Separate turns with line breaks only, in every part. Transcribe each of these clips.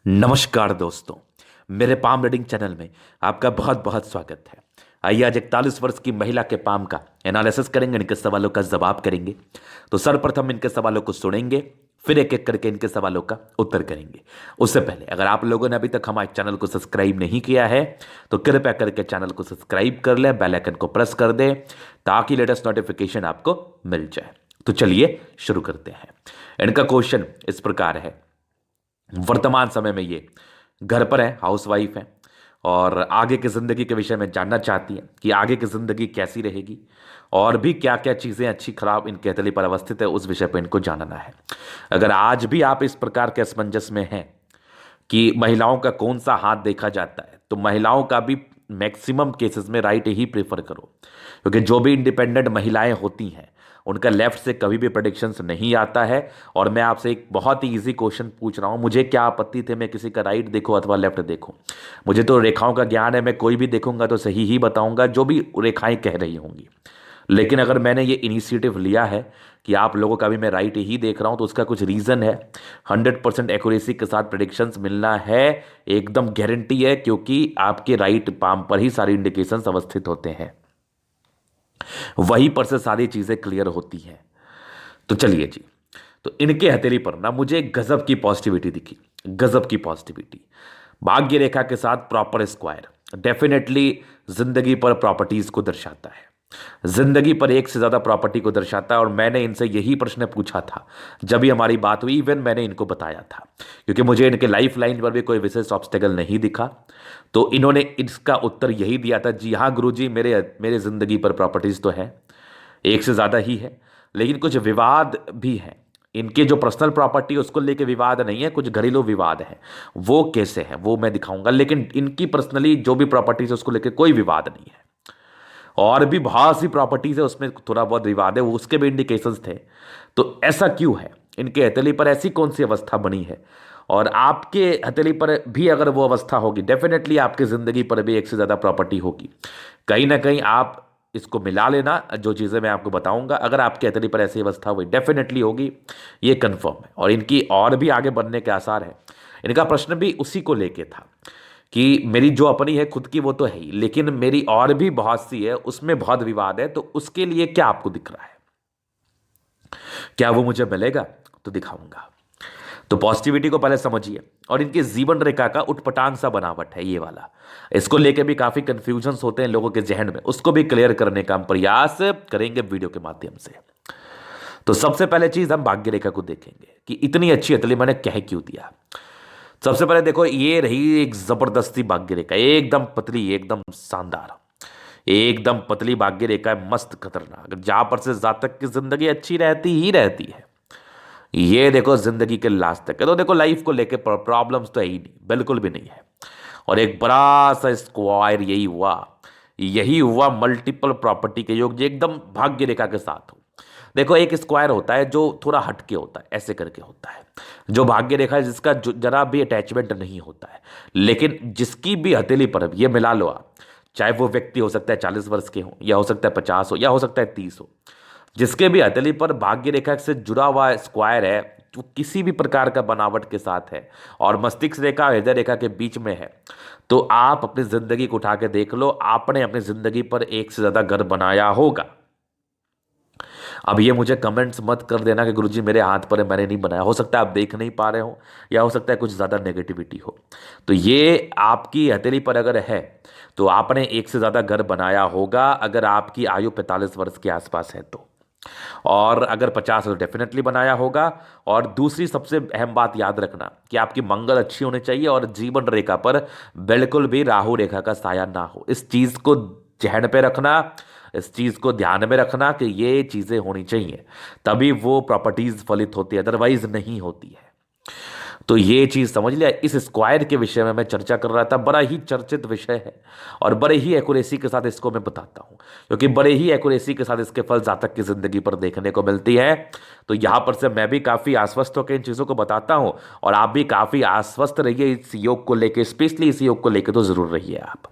नमस्कार दोस्तों। मेरे पाम रीडिंग चैनल में आपका बहुत बहुत स्वागत है। आइए आज 41 वर्ष की महिला के पाम का एनालिसिस करेंगे, इनके सवालों का जवाब करेंगे। तो सर्वप्रथम इनके सवालों को सुनेंगे, फिर एक एक करके इनके सवालों का उत्तर करेंगे। उससे पहले अगर आप लोगों ने अभी तक हमारे चैनल को सब्सक्राइब नहीं किया है तो कृपया करके चैनल को सब्सक्राइब कर लें, बेल आइकन को प्रेस कर दें ताकि लेटेस्ट नोटिफिकेशन आपको मिल जाए। तो चलिए शुरू करते हैं। इनका क्वेश्चन इस प्रकार है। वर्तमान समय में ये घर पर है, हाउसवाइफ है और आगे की ज़िंदगी के विषय में जानना चाहती है कि आगे की ज़िंदगी कैसी रहेगी और भी क्या क्या चीज़ें अच्छी खराब इनके हथेली पर अवस्थित है, उस विषय पर इनको जानना है। अगर आज भी आप इस प्रकार के असमंजस में हैं कि महिलाओं का कौन सा हाथ देखा जाता है, तो महिलाओं का भी मैक्सिमम केसेस में राइट ही प्रेफर करो, क्योंकि जो भी इंडिपेंडेंट महिलाएं होती हैं उनका लेफ्ट से कभी भी प्रेडिक्शंस नहीं आता है। और मैं आपसे एक बहुत ही इजी क्वेश्चन पूछ रहा हूं, मुझे क्या आपत्ति थे मैं किसी का राइट देखूं अथवा लेफ्ट देखूं? मुझे तो रेखाओं का ज्ञान है, मैं कोई भी देखूंगा तो सही ही बताऊंगा जो भी रेखाएं कह रही होंगी। लेकिन अगर मैंने ये इनिशिएटिव लिया है कि आप लोगों का भी मैं राइट ही देख रहा हूं तो उसका कुछ रीज़न है। 100% एक्यूरेसी के साथ प्रेडिक्शंस मिलना है, एकदम गारंटी है, क्योंकि आपके राइट पाम पर ही सारी इंडिकेशंस अवस्थित होते हैं, वहीं पर से सारी चीजें क्लियर होती हैं। तो चलिए जी, तो इनके हथेली पर ना मुझे एक गजब की पॉजिटिविटी दिखी, गजब की पॉजिटिविटी। भाग्य रेखा के साथ प्रॉपर स्क्वायर डेफिनेटली जिंदगी पर प्रॉपर्टीज को दर्शाता है, जिंदगी पर एक से ज्यादा प्रॉपर्टी को दर्शाता है। और मैंने इनसे यही प्रश्न पूछा था जब भी हमारी बात हुई, इवन मैंने इनको बताया था, क्योंकि मुझे इनके लाइफ लाइन पर भी कोई विशेष ऑब्स्टेकल नहीं दिखा। तो इन्होंने इसका उत्तर यही दिया था, जी हाँ गुरुजी, मेरे मेरे जिंदगी पर प्रॉपर्टीज तो है, एक से ज्यादा ही है, लेकिन कुछ विवाद भी है। इनके जो पर्सनल प्रॉपर्टी उसको लेके विवाद नहीं है, कुछ घरेलू विवाद है। वो कैसे है वो मैं दिखाऊंगा, लेकिन इनकी पर्सनली जो भी प्रॉपर्टीज है उसको लेके कोई विवाद नहीं है। और भी बहुत सी प्रॉपर्टीज है उसमें थोड़ा बहुत विवाद है, वो उसके भी इंडिकेशंस थे। तो ऐसा क्यों है? इनके हथेली पर ऐसी कौन सी अवस्था बनी है? और आपके हथेली पर भी अगर वो अवस्था होगी, डेफिनेटली आपकी जिंदगी पर भी एक से ज्यादा प्रॉपर्टी होगी। कहीं ना कहीं आप इसको मिला लेना, जो चीज़ें मैं आपको बताऊंगा अगर आपके हथेली पर ऐसी अवस्था हुई डेफिनेटली होगी, ये कंफर्म है। और इनकी और भी आगे बढ़ने के आसार है। इनका प्रश्न भी उसी को लेके था कि मेरी जो अपनी है खुद की वो तो है ही, लेकिन मेरी और भी बहुत सी है, उसमें बहुत विवाद है, तो उसके लिए क्या आपको दिख रहा है? क्या वो मुझे मिलेगा? तो दिखाऊंगा। तो पॉजिटिविटी को पहले समझिए। और इनके जीवन रेखा का उटपटांग सा बनावट है ये वाला, इसको लेके भी काफी कंफ्यूजन होते हैं लोगों के जहन में, उसको भी क्लियर करने का हम प्रयास करेंगे वीडियो के माध्यम से। तो सबसे पहले चीज हम भाग्य रेखा को देखेंगे कि इतनी अच्छी हथेली मैंने कह क्यों दिया। सबसे पहले देखो, ये रही एक जबरदस्ती भाग्य रेखा, एकदम पतली, एकदम शानदार, एकदम पतली भाग्य रेखा है, मस्त खतरनाक, जहां पर से जातक की जिंदगी अच्छी रहती ही रहती है। ये देखो जिंदगी के लास्ट तक है। तो देखो लाइफ को लेके प्रॉब्लम्स तो है ही नहीं, बिल्कुल भी नहीं है। और एक बड़ा सा स्क्वायर यही हुआ मल्टीपल प्रॉपर्टी के योग, जो एकदम भाग्य रेखा के साथ हो। देखो एक स्क्वायर होता है जो थोड़ा हटके होता है, ऐसे करके होता है, जो भाग्य रेखा है जिसका जरा भी अटैचमेंट नहीं होता है। लेकिन जिसकी भी हथेली पर ये मिला लो आप, चाहे वो व्यक्ति हो सकता है 40 वर्ष के हो, या हो सकता है 50 हो, या हो सकता है 30 हो, जिसके भी हथेली पर भाग्य रेखा से जुड़ा हुआ स्क्वायर है, जो किसी भी प्रकार का बनावट के साथ है और मस्तिष्क रेखा हृदय रेखा के बीच में है, तो आप अपनी जिंदगी को उठा के देख लो, आपने अपनी जिंदगी पर एक से ज्यादा घर बनाया होगा। अब ये मुझे कमेंट्स मत कर देना कि गुरुजी मेरे हाथ पर है मैंने नहीं बनाया, हो सकता है आप देख नहीं पा रहे हो, या हो सकता है कुछ ज़्यादा नेगेटिविटी हो। तो ये आपकी हथेली पर अगर है तो आपने एक से ज़्यादा घर बनाया होगा, अगर आपकी आयु 45 वर्ष के आसपास है तो। और अगर 50 है तो डेफिनेटली बनाया होगा। और दूसरी सबसे अहम बात याद रखना कि आपकी मंगल अच्छी होनी चाहिए और जीवन रेखा पर बिल्कुल भी राहु रेखा का साया ना हो। इस चीज़ को जहन पे रखना, इस चीज़ को ध्यान में रखना कि ये चीज़ें होनी चाहिए, तभी वो प्रॉपर्टीज फलित होती है, अदरवाइज नहीं होती है। तो ये चीज़ समझ लिया। इस स्क्वायर के विषय में मैं चर्चा कर रहा था, बड़ा ही चर्चित विषय है और बड़े ही एक्यूरेसी के साथ इसको मैं बताता हूँ, क्योंकि बड़े ही एक्यूरेसी के साथ इसके फल जातक की जिंदगी पर देखने को मिलती है। तो यहाँ पर से मैं भी काफ़ी आश्वस्त होकर इन चीज़ों को बताता हूँ, और आप भी काफ़ी आश्वस्त रहिए इस योग को लेकर, स्पेशली इस योग को लेकर तो ज़रूर रहिए आप,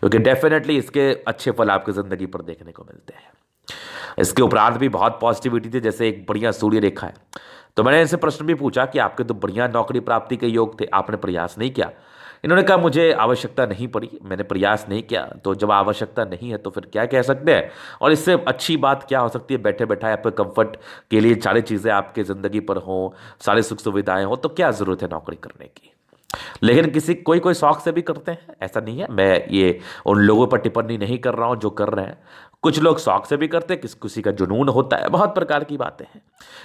क्योंकि डेफिनेटली इसके अच्छे फल आपकी ज़िंदगी पर देखने को मिलते हैं। इसके उपरांत भी बहुत पॉजिटिविटी थी, जैसे एक बढ़िया सूर्य रेखा है, तो मैंने इनसे प्रश्न भी पूछा कि आपके तो बढ़िया नौकरी प्राप्ति के योग थे, आपने प्रयास नहीं किया। इन्होंने कहा मुझे आवश्यकता नहीं पड़ी, मैंने प्रयास नहीं किया। तो जब आवश्यकता नहीं है तो फिर क्या कह सकते हैं। और इससे अच्छी बात क्या हो सकती है, बैठे बैठाए आपके कंफर्ट के लिए सारी चीज़ें आपके ज़िंदगी पर हों, सारी सुख सुविधाएं हों, तो क्या ज़रूरत है नौकरी करने की। लेकिन किसी कोई कोई शौक से भी करते हैं, ऐसा नहीं है। मैं ये उन लोगों पर टिप्पणी नहीं कर रहा हूं जो कर रहे हैं। कुछ लोग शौक से भी करते हैं, किसी का जुनून होता है, बहुत प्रकार की बातें हैं।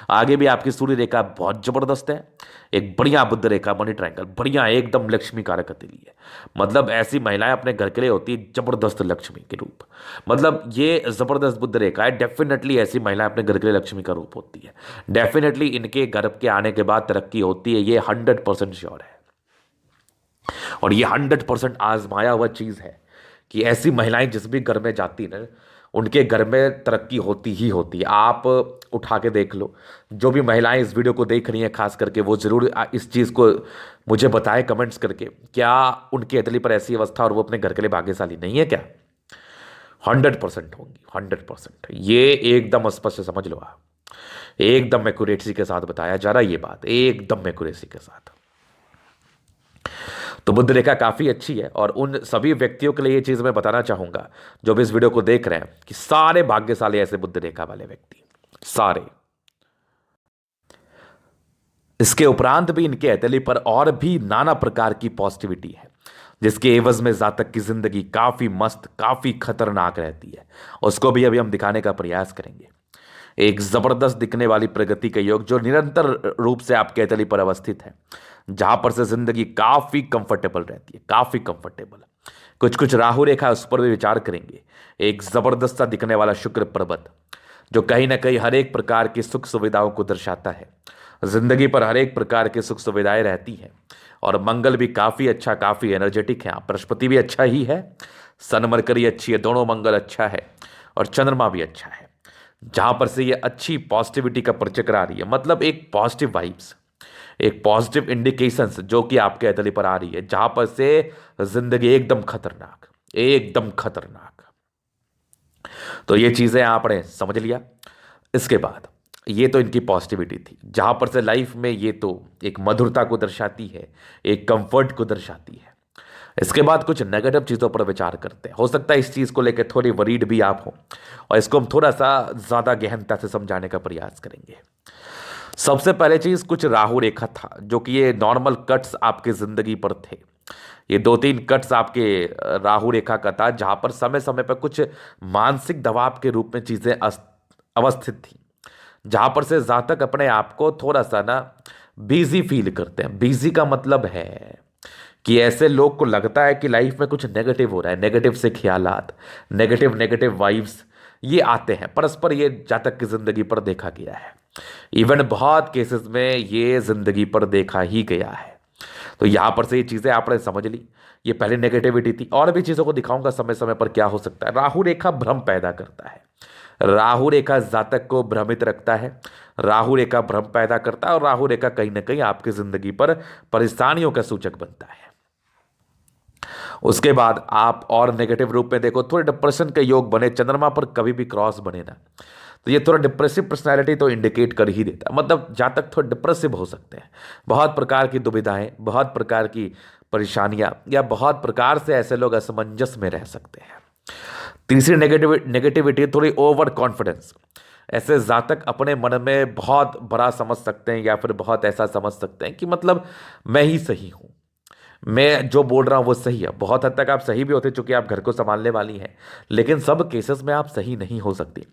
आगे भी आपकी सूर्य रेखा बहुत जबरदस्त है, एक बढ़िया बुद्ध रेखा, मनी ट्रायंगल, बढ़िया एकदम लक्ष्मी कारक हथेली है। मतलब ऐसी महिलाएं अपने घर के लिए होती है जबरदस्त लक्ष्मी के रूप। मतलब ये जबरदस्त बुद्ध रेखा है, डेफिनेटली ऐसी महिलाएं अपने घर के लिए लक्ष्मी का रूप होती है। डेफिनेटली इनके गर्भ के आने के बाद तरक्की होती है, ये 100% श्योर है। और ये 100% आजमाया हुआ चीज है कि ऐसी महिलाएं जिस भी घर में जाती ना, उनके घर में तरक्की होती ही होती है। आप उठा के देख लो, जो भी महिलाएं इस वीडियो को देख रही हैं खास करके, वो जरूर इस चीज को मुझे बताएं कमेंट्स करके, क्या उनकी अतली पर ऐसी अवस्था और वो अपने घर के लिए भाग्यशाली नहीं है क्या। 100% होंगी, 100%। ये एकदम स्पष्ट समझ लो आप, एकदम एक्यूरेसी के साथ बताया जा रहा है ये बात, एकदम एक्यूरेसी के साथ। तो बुद्ध रेखा काफी अच्छी है। और उन सभी व्यक्तियों के लिए ये चीज मैं बताना चाहूंगा जो भी इस वीडियो को देख रहे हैं कि सारे भाग्यशाली ऐसे बुद्ध रेखा वाले व्यक्ति, सारे। इसके उपरांत भी इनके हथेली पर और भी नाना प्रकार की पॉजिटिविटी है, जिसके एवज में जातक की जिंदगी काफी मस्त, काफी खतरनाक रहती है। उसको भी अभी हम दिखाने का प्रयास करेंगे। एक जबरदस्त दिखने वाली प्रगति का योग जो निरंतर रूप से आपके हथेली पर अवस्थित है, जहां पर से जिंदगी काफी कंफर्टेबल रहती है, काफी कंफर्टेबल। कुछ कुछ राहु रेखा, उस पर भी विचार करेंगे। एक जबरदस्त सा दिखने वाला शुक्र पर्वत जो कहीं ना कहीं हर एक प्रकार की सुख सुविधाओं को दर्शाता है। जिंदगी पर हर एक प्रकार की सुख सुविधाएं रहती हैं। और मंगल भी काफी अच्छा, काफी एनर्जेटिक है। बृहस्पति भी अच्छा ही है, सन मरकरी अच्छी है, दोनों मंगल अच्छा है, और चंद्रमा भी अच्छा है। जहां पर से ये अच्छी पॉजिटिविटी का परिचय करा रही है, मतलब एक पॉजिटिव वाइब्स, एक पॉजिटिव इंडिकेशंस जो कि आपके हथेली पर आ रही है, जहां पर से जिंदगी एकदम खतरनाक, एकदम खतरनाक। तो ये चीजें आपने समझ लिया। इसके बाद ये तो इनकी पॉजिटिविटी थी, जहां पर से लाइफ में ये तो एक मधुरता को दर्शाती है, एक कंफर्ट को दर्शाती है। इसके बाद कुछ नेगेटिव चीजों पर विचार करते हैं। हो सकता है इस चीज को लेकर थोड़ी वरीड भी आप हो, और इसको हम थोड़ा सा ज्यादा गहनता से समझाने का प्रयास करेंगे। सबसे पहले चीज, कुछ राहु रेखा था जो कि ये नॉर्मल कट्स आपके जिंदगी पर थे। ये 2-3 कट्स आपके राहु रेखा का था, जहां पर समय समय पर कुछ मानसिक दबाव के रूप में चीजें अवस्थित थी, जहां पर से जातक अपने आप को थोड़ा सा ना बिजी फील करते हैं। बिजी का मतलब है कि ऐसे लोग को लगता है कि लाइफ में कुछ नेगेटिव हो रहा है, नेगेटिव से ख्यालात, नेगेटिव नेगेटिव वाइब्स ये आते हैं परस्पर। ये जातक की जिंदगी पर देखा गया है, इवन बहुत केसेस में ये जिंदगी पर देखा ही गया है। तो यहां पर से ये चीजें आपने समझ ली, ये पहले नेगेटिविटी थी। और भी चीजों को दिखाऊंगा समय समय पर क्या हो सकता है। राहु रेखा भ्रम पैदा करता है, राहु रेखा जातक को भ्रमित रखता है, राहु रेखा भ्रम पैदा करता है, और राहु रेखा कहीं ना कहीं आपकी जिंदगी पर परेशानियों का सूचक बनता है। उसके बाद आप और नेगेटिव रूप में देखो, थोड़े डिप्रेशन के योग बने, चंद्रमा पर कभी भी क्रॉस बने ना, तो ये थोड़ा डिप्रेसिव पर्सनैलिटी तो इंडिकेट कर ही देता है। मतलब जातक थोड़े डिप्रेसिव हो सकते हैं, बहुत प्रकार की दुविधाएं, बहुत प्रकार की परेशानियां, या बहुत प्रकार से ऐसे लोग असमंजस में रह सकते हैं। तीसरी नेगेटिविटी थोड़ी ओवर कॉन्फिडेंस। ऐसे जातक अपने मन में बहुत बड़ा समझ सकते हैं, या फिर बहुत ऐसा समझ सकते हैं कि मतलब मैं ही सही हूं, मैं जो बोल रहा हूं वो सही है। बहुत हद तक आप सही भी होते चूंकि आप घर को संभालने वाली हैं, लेकिन सब केसेस में आप सही नहीं हो सकती।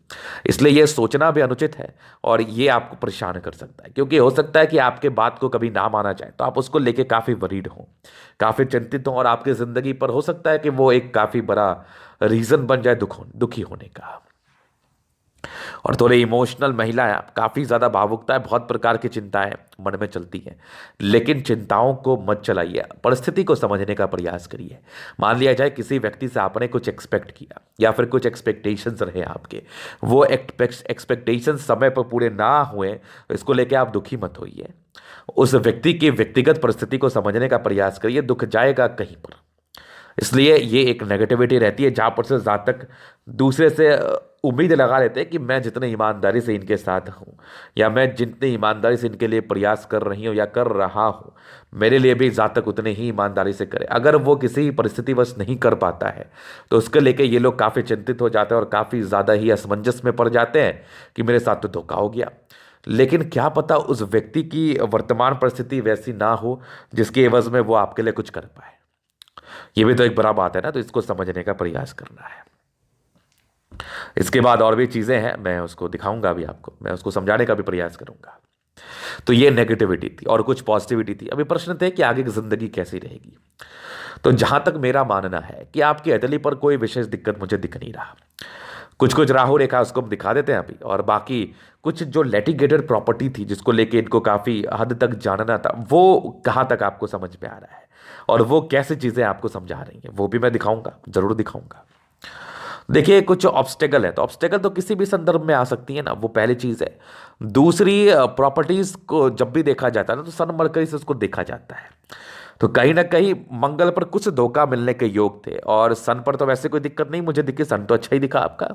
इसलिए ये सोचना भी अनुचित है, और ये आपको परेशान कर सकता है, क्योंकि हो सकता है कि आपके बात को कभी ना माना जाए, तो आप उसको लेके काफी वरीड हो, काफी चिंतित हो, और आपकी जिंदगी पर हो सकता है कि वो एक काफी बड़ा रीजन बन जाए दुखी होने का। और थोड़े इमोशनल महिला है, काफी ज्यादा भावुकता है, बहुत प्रकार की चिंताएं मन में चलती हैं। लेकिन चिंताओं को मत चलाइए, परिस्थिति को समझने का प्रयास करिए। मान लिया जाए किसी व्यक्ति से आपने कुछ एक्सपेक्ट किया, या फिर कुछ एक्सपेक्टेशंस रहे आपके, वो एक्सपेक्टेशंस समय पर पूरे ना हुए, तो इसको लेके आप दुखी मत होइए। उस व्यक्ति की व्यक्तिगत परिस्थिति को समझने का प्रयास करिए, दुख जाएगा कहीं पर। इसलिए ये एक नेगेटिविटी रहती है जहां पर से जातक दूसरे से उम्मीद लगा लेते हैं कि मैं जितने ईमानदारी से इनके साथ हूँ या मैं जितनी ईमानदारी से इनके लिए प्रयास कर रही हूँ या कर रहा हूँ, मेरे लिए भी जातक उतने ही ईमानदारी से करे। अगर वो किसी परिस्थितिवश नहीं कर पाता है तो उसके लेके ये लोग काफ़ी चिंतित हो जाते हैं और काफ़ी ज़्यादा ही असमंजस में पड़ जाते हैं कि मेरे साथ तो धोखा हो गया। लेकिन क्या पता उस व्यक्ति की वर्तमान परिस्थिति वैसी ना हो जिसके एवज में वो आपके लिए कुछ कर पाए। ये भी तो एक बड़ा बात है ना, तो इसको समझने का प्रयास करना है। इसके बाद और भी चीजें हैं, मैं उसको दिखाऊंगा अभी आपको, मैं उसको समझाने का भी प्रयास करूंगा। तो ये नेगेटिविटी थी और कुछ पॉजिटिविटी थी। अभी प्रश्न थे कि आगे की जिंदगी कैसी रहेगी। तो जहां तक मेरा मानना है कि आपकी अतली पर कोई विशेष दिक्कत मुझे दिख नहीं रहा। कुछ कुछ राहु रेखा उसको हम दिखा देते हैं अभी, और बाकी कुछ जो लिटिगेटेड प्रॉपर्टी थी जिसको लेके इनको काफी हद तक जानना था, वो कहां तक आपको समझ में आ रहा है और वो कैसे चीजें आपको समझा रही हैं, वो भी मैं दिखाऊंगा, जरूर दिखाऊंगा। देखिए कुछ ऑब्स्टेकल है, तो ऑब्स्टेकल तो किसी भी संदर्भ में आ सकती है ना, वो पहली चीज है। दूसरी, प्रॉपर्टीज को जब भी देखा जाता है ना तो सन मरकरी से उसको देखा जाता है। तो कहीं ना कहीं मंगल पर कुछ धोखा मिलने के योग थे, और सन पर तो वैसे कोई दिक्कत नहीं मुझे दिखी, सन तो अच्छा ही दिखा आपका।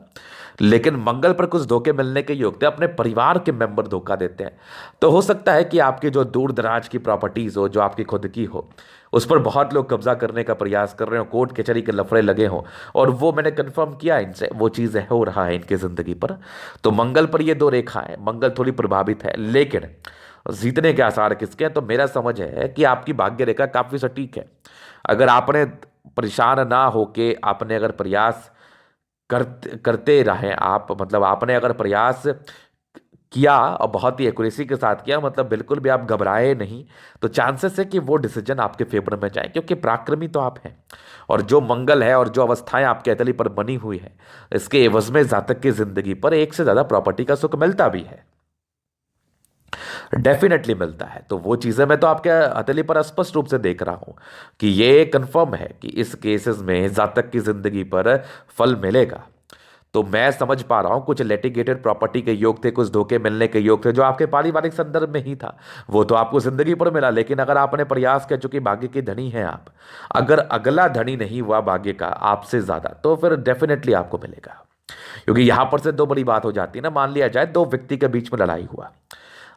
लेकिन मंगल पर कुछ धोखे मिलने के योग थे, अपने परिवार के मेंबर धोखा देते हैं। तो हो सकता है कि आपकी जो दूर दराज की प्रॉपर्टीज हो, जो आपकी खुद की हो, उस पर बहुत लोग कब्जा करने का प्रयास कर रहे हो, कोर्ट कचहरी के लफड़े लगे हों, और वो मैंने कंफर्म किया इनसे, वो चीज़ है हो रहा है इनकी जिंदगी पर। तो मंगल पर ये दो रेखा है, मंगल थोड़ी प्रभावित है, लेकिन जीतने के आसार किसके हैं? तो मेरा समझ है कि आपकी भाग्य रेखा काफी सटीक है। अगर आपने परेशान ना होके आपने अगर प्रयास करते रहे आप, मतलब आपने अगर प्रयास किया और बहुत ही एक्यूरेसी के साथ किया, मतलब बिल्कुल भी आप घबराए नहीं, तो चांसेस है कि वो डिसीजन आपके फेवर में जाए, क्योंकि पराक्रमी तो आप हैं। और जो मंगल है और जो अवस्थाएं आपके अतली पर बनी हुई है, इसके एवज में जातक की जिंदगी पर एक से ज्यादा प्रॉपर्टी का सुख मिलता भी है, डेफिनेटली मिलता है। तो वो चीजें मैं तो आपके हथेली पर स्पष्ट रूप से देख रहा हूं कि ये कंफर्म है कि इस केसेस में जातक की जिंदगी पर फल मिलेगा। तो मैं समझ पा रहा हूं कुछ लिटिगेटेड प्रॉपर्टी के योग थे, कुछ धोखे मिलने के योग थे, जो आपके पारिवारिक संदर्भ में ही था, वो तो आपको जिंदगी पर मिला। लेकिन अगर आपने प्रयास किया, चूंकि भाग्य के धनी हैं आप, अगर अगला धनी नहीं हुआ भाग्य का आपसे ज्यादा, तो फिर डेफिनेटली आपको मिलेगा। क्योंकि यहां पर से दो बड़ी बात हो जाती है ना, मान लिया जाए दो व्यक्ति के बीच में लड़ाई हुआ,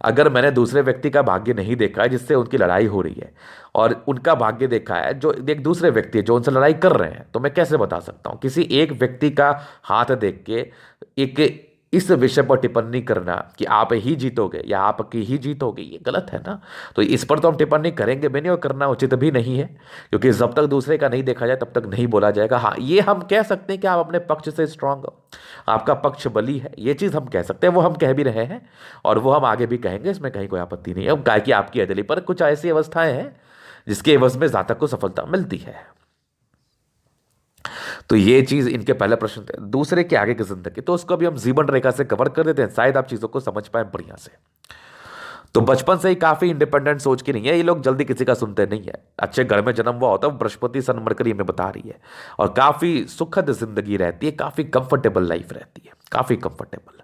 अगर मैंने दूसरे व्यक्ति का भाग्य नहीं देखा है जिससे उनकी लड़ाई हो रही है, और उनका भाग्य देखा है जो एक दूसरे व्यक्ति है जो उनसे लड़ाई कर रहे हैं, तो मैं कैसे बता सकता हूं? किसी एक व्यक्ति का हाथ देख के एक इस विषय पर टिप्पणी करना कि आप ही जीतोगे या आपकी ही जीत होगी, ये गलत है ना। तो इस पर तो हम टिप्पणी करेंगे भी नहीं और करना उचित भी नहीं है, क्योंकि जब तक दूसरे का नहीं देखा जाए तब तक नहीं बोला जाएगा। हाँ, ये हम कह सकते हैं कि आप अपने पक्ष से स्ट्रांग हो, आपका पक्ष बली है, ये चीज़ हम कह सकते हैं, वो हम कह भी रहे हैं और वो हम आगे भी कहेंगे, इसमें कहीं कोई आपत्ति नहीं है। अब गाय की आपकी अदली पर कुछ ऐसी अवस्थाएं हैं जिसके एवज में जातक को सफलता मिलती है। तो ये चीज इनके पहले प्रश्न थे। दूसरे के आगे की जिंदगी, तो उसको भी हम जीवन रेखा से कवर कर देते हैं, शायद आप चीजों को समझ पाए बढ़िया से। तो बचपन से ही काफी इंडिपेंडेंट सोच की नहीं है ये लोग, जल्दी किसी का सुनते नहीं है, अच्छे घर में जन्म हुआ होता है, बृहस्पति सन मरकरी में बता रही है, और काफी सुखद जिंदगी रहती है, काफी कंफर्टेबल लाइफ रहती है, काफी कंफर्टेबल।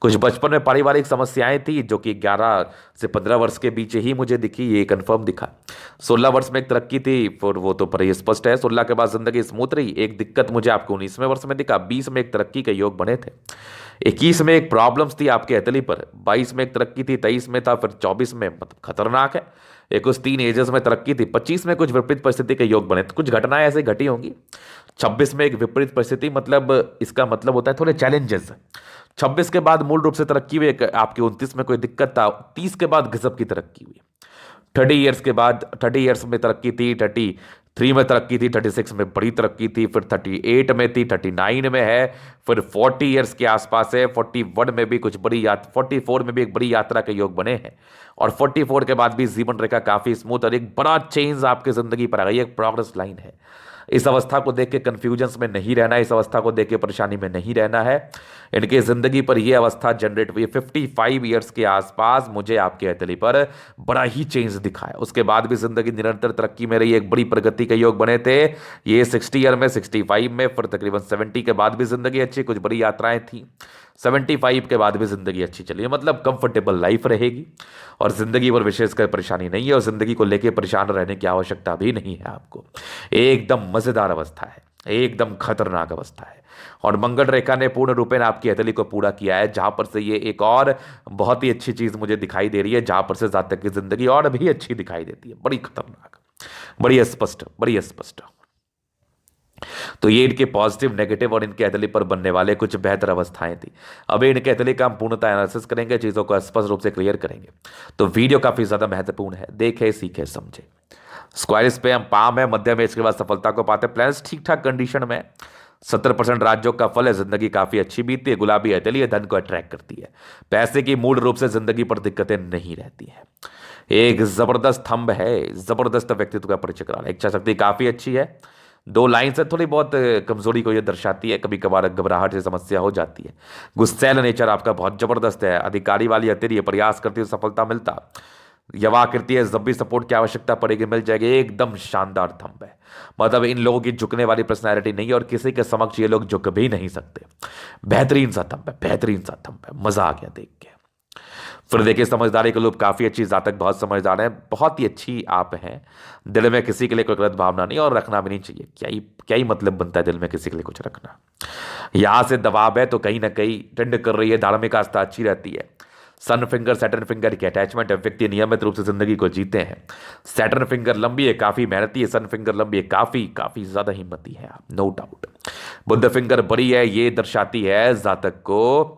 कुछ बचपन में पारिवारिक समस्याएं थी जो कि 11 से 15 वर्ष के बीच ही मुझे दिखी, ये कंफर्म दिखा। 16 वर्ष में एक तरक्की थी, फिर वो तो पर स्पष्ट है, 16 के बाद जिंदगी स्मूथ रही। एक दिक्कत मुझे आपको 19वें वर्ष में दिखा, 20 में एक तरक्की के योग बने थे, 21 में एक प्रॉब्लम्स थी आपके हथेली पर, 22 में एक तरक्की थी, 23 में था, फिर 24 में मतलब खतरनाक है, एक उस 3 एजेस में तरक्की थी, 25 में कुछ विपरीत परिस्थिति के योग बने, कुछ घटनाएं ऐसे घटी होंगी। 26 में एक विपरीत परिस्थिति, मतलब इसका मतलब होता है थोड़े चैलेंजेस। 26 के बाद मूल रूप से तरक्की हुई, आपके 29 में कोई दिक्कत था, 30 के बाद गजब की तरक्की हुई, 30 ईयर्स के बाद, 30 ईयर्स में तरक्की थी, 33 में तरक्की थी, 36 में बड़ी तरक्की थी, फिर 38 में थी, 39 में है, फिर 40 ईयर्स के आसपास है, 41 में भी कुछ बड़ी 44 में भी एक बड़ी यात्रा के योग बने हैं, और 44 के बाद भी जीवन रेखा काफी स्मूथ और एक बड़ा चेंज आपकी जिंदगी पर आ गई, एक प्रोग्रेस लाइन है। इस अवस्था को देख के कंफ्यूजन्स में नहीं रहना, इस अवस्था को देख के परेशानी में नहीं रहना है। इनके जिंदगी पर यह अवस्था जनरेट हुई 55 ईयर्स के आसपास, मुझे आपके हथेली पर बड़ा ही चेंज दिखा है। उसके बाद भी जिंदगी निरंतर तरक्की में रही, एक बड़ी प्रगति के योग बने थे ये 60 ईयर में, 65 में, फिर तकरीबन 70 के बाद भी जिंदगी अच्छी, कुछ बड़ी यात्राएं थी। 75 के बाद भी जिंदगी अच्छी चली है, मतलब कंफर्टेबल लाइफ रहेगी और जिंदगी पर विशेषकर परेशानी नहीं है और जिंदगी को लेकर परेशान रहने की आवश्यकता भी नहीं है आपको। एकदम मजेदार अवस्था है, एकदम खतरनाक अवस्था है। और मंगल रेखा ने पूर्ण रूपेण आपकी हथेली को पूरा किया है, जहां पर से ये एक और बहुत ही अच्छी चीज मुझे दिखाई दे रही है, जहां पर से जातक की जिंदगी और भी अच्छी दिखाई देती है, बड़ी खतरनाक, बड़ी स्पष्ट, बड़ी स्पष्ट। तो ये इनके पॉजिटिव, नेगेटिव और इनके हथेली पर बनने वाले कुछ बेहतर अवस्थाएं थी। अभी इनके हथेली का हम पूर्णतः एनालिसिस करेंगे, चीजों को स्पष्ट रूप से क्लियर करेंगे। तो वीडियो काफी ज्यादा महत्वपूर्ण है, देखे सीखे समझे। स्क्वायरिस पे हम पाम है, मध्य में इसके बाद सफलता को पाते, प्लान्स ठीक ठाक कंडीशन में। 70% राजयोग का फल है, जिंदगी काफी अच्छी बीतती है, गुलाबी हथेली है, धन को अट्रैक्ट करती है, पैसे की मूल रूप से जिंदगी पर दिक्कतें नहीं रहती हैं। एक जबरदस्त थंब है, जबरदस्त व्यक्तित्व का परिचय करा रहा है, इच्छा शक्ति काफी अच्छी है। 2 लाइन से थोड़ी बहुत कमजोरी को यह दर्शाती है, कभी कभार घबराहट से समस्या हो जाती है। गुस्सैल नेचर आपका बहुत जबरदस्त है, अधिकारी वाली हथेली है, प्रयास करती है सफलता मिलता, यवाकृति है, जब भी सपोर्ट की आवश्यकता पड़ेगी मिल जाएगी। एकदम शानदार थंब है, मतलब इन लोगों की झुकने वाली पर्सनैलिटी नहीं है और किसी के समक्ष ये लोग झुक भी नहीं सकते। बेहतरीन सा थंब है, बेहतरीन सा थंब है, मजा आ गया देख के। फिर देखिए समझदारी के लोग काफी अच्छी, जातक बहुत समझदार है, बहुत ही अच्छी आप हैं। दिल में किसी के लिए कोई गलत भावना नहीं और रखना भी नहीं चाहिए। क्या ही मतलब बनता है दिल में किसी के लिए कुछ रखना। यहां से दबाव है तो कहीं ना कहीं ट्रेंड कर रही है, धार्मिक आस्था अच्छी रहती है। सन फिंगर सैटर्न फिंगर की अटैचमेंट है, व्यक्ति नियमित रूप से जिंदगी को जीते हैं। सैटर्न फिंगर लंबी है, काफी मेहनती है, सन फिंगर लंबी है, काफी काफी ज्यादा हिम्मती है आप, नो डाउट। बुद्ध फिंगर बड़ी है, ये दर्शाती है जातक को,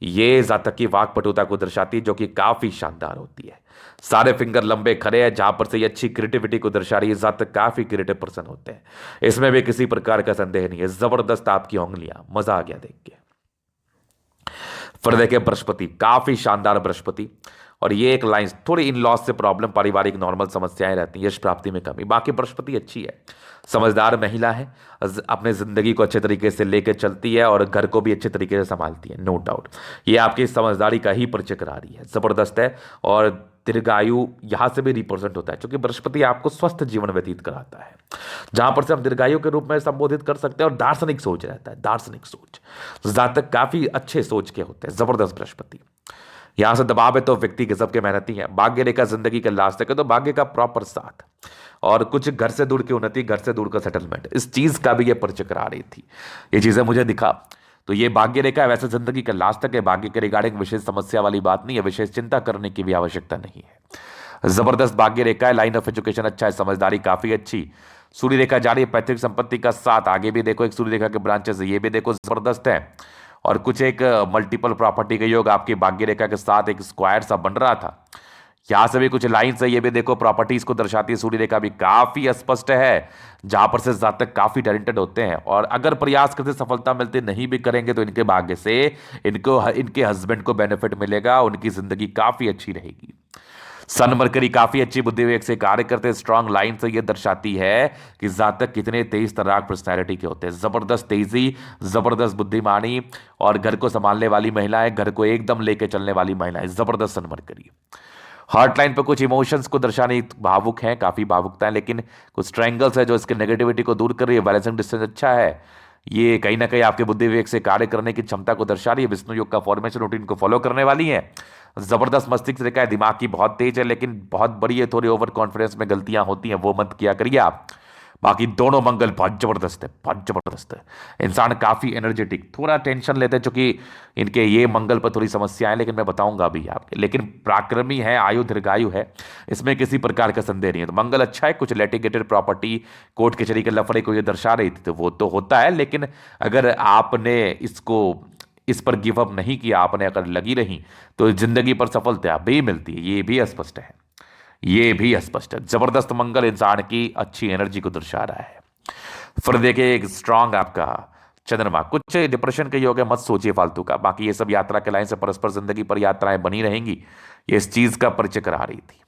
ये जातक की वाक्पटुता को दर्शाती है, जो कि काफी शानदार होती है। सारे फिंगर लंबे खड़े हैं, जहां पर से ये अच्छी क्रिएटिविटी को दर्शा रही है, जातक काफी क्रिएटिव पर्सन होते हैं, इसमें भी किसी प्रकार का संदेह नहीं है। जबरदस्त आपकी उंगलियां, मजा आ गया देख के। फिर देखिए बृहस्पति, काफी शानदार बृहस्पति, और ये एक लाइन, थोड़ी इन लॉस से प्रॉब्लम, पारिवारिक नॉर्मल समस्याएं रहती हैं, यश प्राप्ति में कमी, बाकी बृहस्पति अच्छी है। समझदार महिला है, अपने जिंदगी को अच्छे तरीके से लेकर चलती है और घर को भी अच्छे तरीके से संभालती है, नो डाउट। ये आपकी समझदारी का ही परिचय करा रही है, जबरदस्त है। और दीर्घायु यहां से भी रिप्रेजेंट होता है, क्योंकि बृहस्पति आपको स्वस्थ जीवन व्यतीत कराता है, जहां पर से हम दीर्घायु के रूप में संबोधित कर सकते हैं। और दार्शनिक सोच रहता है, दार्शनिक सोच, जातक काफी अच्छे सोच के होते हैं, जबरदस्त बृहस्पति। यहां से दबाव है तो व्यक्ति गजब के मेहनती है। भाग्य रेखा जिंदगी के लास्ट तक है, तो भाग्य का प्रॉपर साथ और कुछ घर से दूर की उन्नति, घर से दूर का सेटलमेंट, इस चीज का भी ये परिचय करा रही थी। ये चीजें मुझे दिखा तो ये भाग्य रेखा है, वैसे जिंदगी के लास्ट तक है। भाग्य के रिगार्डिंग विशेष समस्या वाली बात नहीं है, विशेष चिंता करने की भी आवश्यकता नहीं है। जबरदस्त भाग्य रेखा है, लाइन ऑफ एजुकेशन अच्छा है, समझदारी काफी अच्छी। सूर्य रेखा जारी है, पैतृक संपत्ति का साथ, आगे भी देखो एक सूर्य रेखा के ब्रांचेस, ये भी देखो जबरदस्त है। और कुछ एक मल्टीपल प्रॉपर्टी का योग आपकी भाग्य रेखा के साथ एक स्क्वायर सा बन रहा था, यहां से भी कुछ लाइंस है, ये भी देखो प्रॉपर्टीज को दर्शाती है। सूर्य रेखा भी काफी स्पष्ट है, जहां पर से जातक काफी टैलेंटेड होते हैं और अगर प्रयास करते सफलता मिलती, नहीं भी करेंगे तो इनके भाग्य से इनको, इनके हस्बैंड को बेनिफिट मिलेगा, उनकी जिंदगी काफी अच्छी रहेगी। सन मरकरी काफी अच्छी बुद्धि विवेक से कार्य करते, स्ट्रांग लाइन से यह दर्शाती है कि जातक कितने तेज तर्राक पर्सनैलिटी के होते हैं, जबरदस्त तेजी, जबरदस्त बुद्धिमानी और घर को संभालने वाली महिलाएं, घर को एकदम लेके चलने वाली महिलाएं, जबरदस्त सन मरकरी। हार्ट लाइन पर कुछ इमोशंस को दर्शाने, भावुक हैं, काफी भावुकता है, लेकिन कुछ ट्रायंगल्स है जो इसके नेगेटिविटी को दूर कर रही है। बैलेंसिंग डिस्टेंस अच्छा है, ये कहीं ना कहीं आपके बुद्धि विवेक से कार्य करने की क्षमता को दर्शा रही है। विष्णु योग का फॉर्मेशन रूटीन को फॉलो करने वाली है। जबरदस्त मस्तिष्क रेखा है, दिमाग की बहुत तेज है, लेकिन बहुत बड़ी है, थोड़ी ओवर कॉन्फिडेंस में गलतियां होती हैं, वो मत किया करिए आप। बाकी दोनों मंगल बहुत जबरदस्त है, बहुत जबरदस्त है। इंसान काफी एनर्जेटिक, थोड़ा टेंशन लेते हैं क्योंकि इनके ये मंगल पर थोड़ी समस्या है, लेकिन मैं बताऊंगा अभी आपके। लेकिन पराक्रमी है, आयु दीर्घायु है, इसमें किसी प्रकार का संदेह नहीं है। तो मंगल अच्छा है, कुछ लिटिगेटेड प्रॉपर्टी, कोर्ट कचहरी के लफड़े को ये दर्शा रही थी, तो वो तो होता है, लेकिन अगर आपने इसको, इस पर गिव अप नहीं किया, आपने अगर लगी रही, तो जिंदगी पर सफलता भी मिलती है, ये भी स्पष्ट है, ये भी स्पष्ट है। जबरदस्त मंगल इंसान की अच्छी एनर्जी को दर्शा रहा है। फिर देखिए एक स्ट्रांग आपका चंद्रमा, कुछ डिप्रेशन के योग है, मत सोचिए फालतू का। बाकी ये सब यात्रा के लाइन से परस्पर जिंदगी पर यात्राएं बनी रहेंगी, ये इस चीज का परिचय करा रही थी।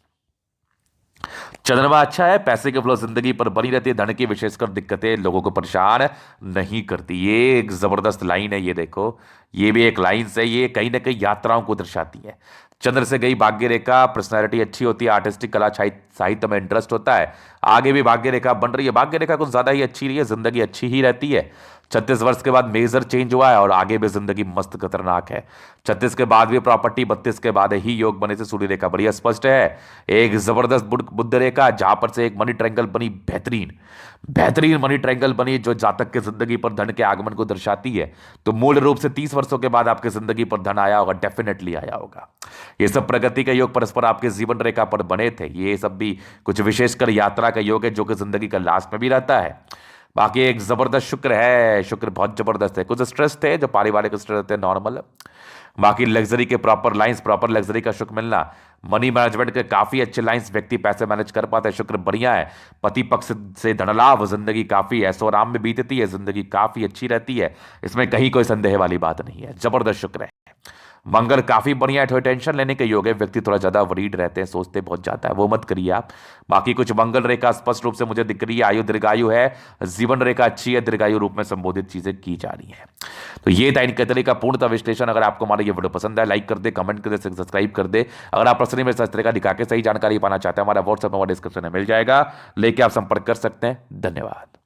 चंद्रमा अच्छा है, पैसे के फ्लो जिंदगी पर बनी रहती है, धन की विशेषकर दिक्कतें लोगों को परेशान नहीं करती। ये एक जबरदस्त लाइन है, ये देखो, ये भी एक लाइन से, ये कहीं ना कहीं यात्राओं को दर्शाती है। चंद्र से गई भाग्य रेखा, पर्सनैलिटी अच्छी होती है, आर्टिस्टिक कला साहित्य में इंटरेस्ट होता है। आगे भी भाग्य रेखा बन रही है, भाग्य रेखा कुछ ज्यादा ही अच्छी रही है, जिंदगी अच्छी ही रहती है। 36 वर्ष के बाद मेजर चेंज हुआ है और आगे भी जिंदगी मस्त खतरनाक है। 36 के बाद भी प्रॉपर्टी, 32 के बाद ही योग बने से सूर्य रेखा बढ़िया स्पष्ट है। एक जबरदस्त बुध रेखा जहां पर से एक मनी ट्रायंगल बनी, बेहतरीन बेहतरीन मनी ट्रायंगल बनी जो जातक की जिंदगी पर धन के आगमन को दर्शाती है। तो मूल रूप से 30 वर्षों के बाद आपकी जिंदगी पर धन आया होगा, डेफिनेटली आया होगा। ये सब प्रगति का योग परस्पर आपके जीवन रेखा पर बने थे। ये सब भी कुछ विशेषकर यात्रा का योग है जो कि जिंदगी का लास्ट में भी रहता है। बाकी एक जबरदस्त शुक्र है, शुक्र बहुत जबरदस्त है। कुछ स्ट्रेस थे जो पारिवारिक स्ट्रेस थे, नॉर्मल। बाकी लग्जरी के प्रॉपर लाइंस, प्रॉपर लग्जरी का शुक्र मिलना, मनी मैनेजमेंट के काफी अच्छे लाइंस, व्यक्ति पैसे मैनेज कर पाते हैं, शुक्र बढ़िया है। पति पक्ष से धनलाभ, जिंदगी काफी ऐशो आराम में बीतती है, जिंदगी काफी अच्छी रहती है, इसमें कहीं कोई संदेह वाली बात नहीं है। जबरदस्त शुक्र है। मंगल काफी बढ़िया है, थोड़ी टेंशन लेने के योग है, व्यक्ति थोड़ा ज्यादा वरीड रहते हैं, सोचते बहुत ज्यादा है, वो मत करिए आप। बाकी कुछ मंगल रेखा स्पष्ट रूप से मुझे दिख रही है, आयु दीर्घायु है, जीवन रेखा अच्छी है, दीर्घायु रूप में संबोधित चीजें की जा रही है। तो ये था इनके तरह का पूर्णतः विश्लेषण। अगर आपको हमारा ये वीडियो पसंद है, लाइक कर दे, कमेंट कर दे, सब्सक्राइब कर दे। अगर आप पर्सनली मेरे साथ इस तरह का दिखा के सही जानकारी पाना चाहते हैं, हमारा व्हाट्सएप नंबर डिस्क्रिप्शन में मिल जाएगा, लेके आप संपर्क कर सकते हैं। धन्यवाद।